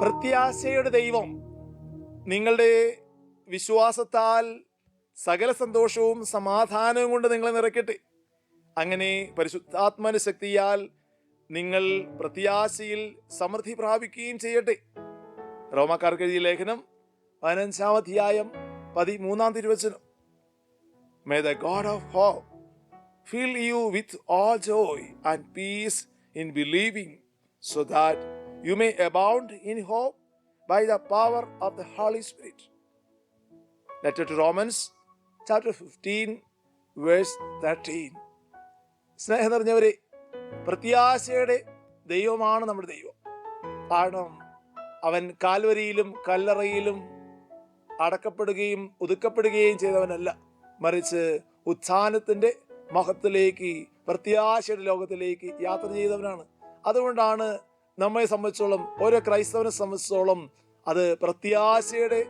പ്രത്യാശയുടെ ദൈവം നിങ്ങളുടെ വിശ്വാസത്താൽ സകല സന്തോഷവും സമാധാനവും കൊണ്ട് നിങ്ങളെ നിറയ്ക്കട്ടെ. അങ്ങനെ പരിശുദ്ധാത്മാവിന്റെ ശക്തിയാൽ നിങ്ങൾ പ്രത്യാശയിൽ സമൃദ്ധി പ്രാപിക്കുകയും ചെയ്യട്ടെ. റോമാക്കാർക്ക് എഴുതിയ ലേഖനം 15-ാം അധ്യായം 13-ാം തിരുവചനം. May the God of hope fill you with all joy and peace in believing, so that you may abound in hope by the power of the Holy Spirit. Letter to Romans chapter 15 verse 13. സ്നേഹം നിറഞ്ഞവരെ, പ്രത്യാശയുടെ ദൈവമാണ് നമ്മുടെ ദൈവം. കാരണം അവൻ കാൽവരിയിലും കല്ലറയിലും അടക്കപ്പെടുകയും ഒതുക്കപ്പെടുകയും ചെയ്തവനല്ല, മറിച്ച് ഉത്ഥാനത്തിന്റെ മഹത്വത്തിലേക്ക്, പ്രത്യാശയുടെ ലോകത്തിലേക്ക് യാത്ര ചെയ്തവനാണ്. അതുകൊണ്ടാണ് നമ്മെ സംബന്ധിച്ചോളം, ഓരോ ക്രൈസ്തവനെ സംബന്ധിച്ചോളം അത് പ്രത്യാശയുടെ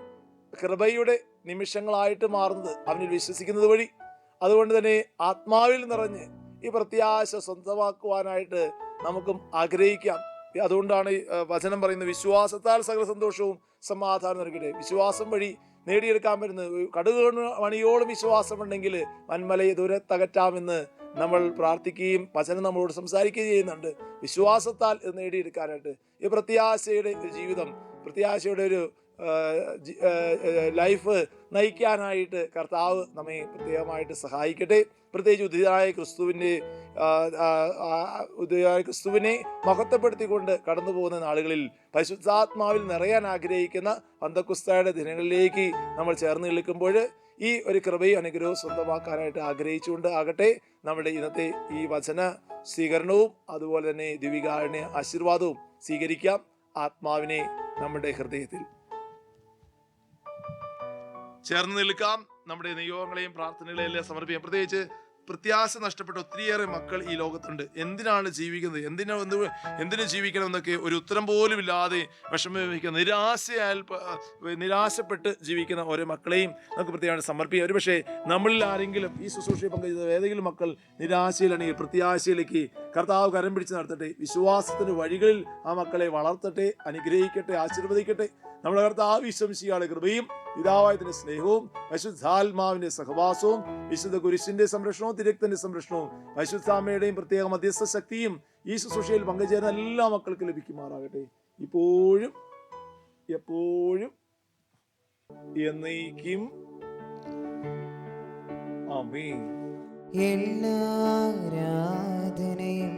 കൃപയുടെ നിമിഷങ്ങളായിട്ട് മാറുന്നത് അവനിൽ വിശ്വസിക്കുന്നത് വഴി. അതുകൊണ്ട് തന്നെ ആത്മാവിൽ നിറഞ്ഞ് ഈ പ്രത്യാശ സ്വന്തമാക്കുവാനായിട്ട് നമുക്കും ആഗ്രഹിക്കാം. അതുകൊണ്ടാണ് വചനം പറയുന്നത്, വിശ്വാസത്താൽ സകല സന്തോഷവും സമാധാനം നിറയ്ക്കട്ടെ. വിശ്വാസം വഴി നേടിയെടുക്കാൻ പറ്റുന്നത്, കടുക് മണിയോളം വിശ്വാസമുണ്ടെങ്കിൽ വൻമലയെ ദൂരത്തകറ്റാമെന്ന് നമ്മൾ പ്രാർത്ഥിക്കുകയും വചനം നമ്മളോട് സംസാരിക്കുകയും ചെയ്യുന്നുണ്ട്. വിശ്വാസത്താൽ ഇത് നേടിയെടുക്കാനായിട്ട് ഈ പ്രത്യാശയുടെ ഒരു ജീവിതം, പ്രത്യാശയുടെ ഒരു ലൈഫ് നയിക്കാനായിട്ട് കർത്താവ് നമ്മെ പ്രത്യേകമായിട്ട് സഹായിക്കട്ടെ. പ്രത്യേകിച്ച് ഉദ്ധിതനായ ക്രിസ്തുവിനെ മഹത്വപ്പെടുത്തിക്കൊണ്ട് കടന്നു പോകുന്ന നാളുകളിൽ പരിശുദ്ധാത്മാവിൽ നിറയാൻ ആഗ്രഹിക്കുന്ന പന്തക്കുസ്തയുടെ ദിനങ്ങളിലേക്ക് നമ്മൾ ചേർന്ന് നിൽക്കുമ്പോൾ ഈ ഒരു കൃപയും അനുഗ്രഹവും സ്വന്തമാക്കാനായിട്ട് ആഗ്രഹിച്ചുകൊണ്ട് ആകട്ടെ നമ്മുടെ ഇന്നത്തെ ഈ വചന സ്വീകരണവും അതുപോലെ തന്നെ ദിവികാരുണ്യ ആശീർവാദവും സ്വീകരിക്കാം. ആത്മാവിനെ നമ്മുടെ ഹൃദയത്തിൽ ചേർന്ന് നിൽക്കാം. നമ്മുടെ നിയോഗങ്ങളെയും പ്രാർത്ഥനകളെയും എല്ലാം സമർപ്പിക്കാം. പ്രത്യേകിച്ച് പ്രത്യാശ നഷ്ടപ്പെട്ട ഒത്തിരിയേറെ മക്കൾ ഈ ലോകത്തുണ്ട്. എന്തിനാണ് ജീവിക്കുന്നത്, എന്തിനു ജീവിക്കണം എന്നൊക്കെ ഒരു ഉത്തരം പോലും ഇല്ലാതെ വിഷമിക്കുന്ന, നിരാശപ്പെട്ട് ജീവിക്കുന്ന ഓരോ മക്കളെയും നമുക്ക് പ്രത്യേകമായിട്ട് സമർപ്പിക്കാം. ഒരു പക്ഷേ നമ്മളിൽ ആരെങ്കിലും ഈ ശുശ്രൂഷയെ പങ്കുചെയ്ത ഏതെങ്കിലും മക്കൾ നിരാശയിലാണെങ്കിൽ പ്രത്യാശയിലേക്ക് കർത്താവ് കരം പിടിച്ച് നടത്തട്ടെ. വിശ്വാസത്തിന്റെ വഴികളിൽ ആ മക്കളെ വളർത്തട്ടെ, അനുഗ്രഹിക്കട്ടെ, ആശീർവദിക്കട്ടെ. നമ്മുടെ കർത്താവ് വിശ്വസിയാളുടെ കൃപയും പിതാവായതിന്റെ സ്നേഹവും പരിശുദ്ധാത്മാവിന്റെ സഹവാസവും വിശുദ്ധ കുരിശിന്റെ സംരക്ഷണവും തിരക്തന്റെ സംരക്ഷണവും പരിശുദ്ധാമ്മയുടെയും പ്രത്യേക മധ്യസ്ഥ ശക്തിയും ഈ ശുശ്രൂഷയിൽ പങ്കുചേരുന്ന എല്ലാ മക്കൾക്കും ലഭിക്കുമാറാകട്ടെ, ഇപ്പോഴും എപ്പോഴും എന്നേക്കും. ആമേൻ. എല്ലാ ആരാധനയും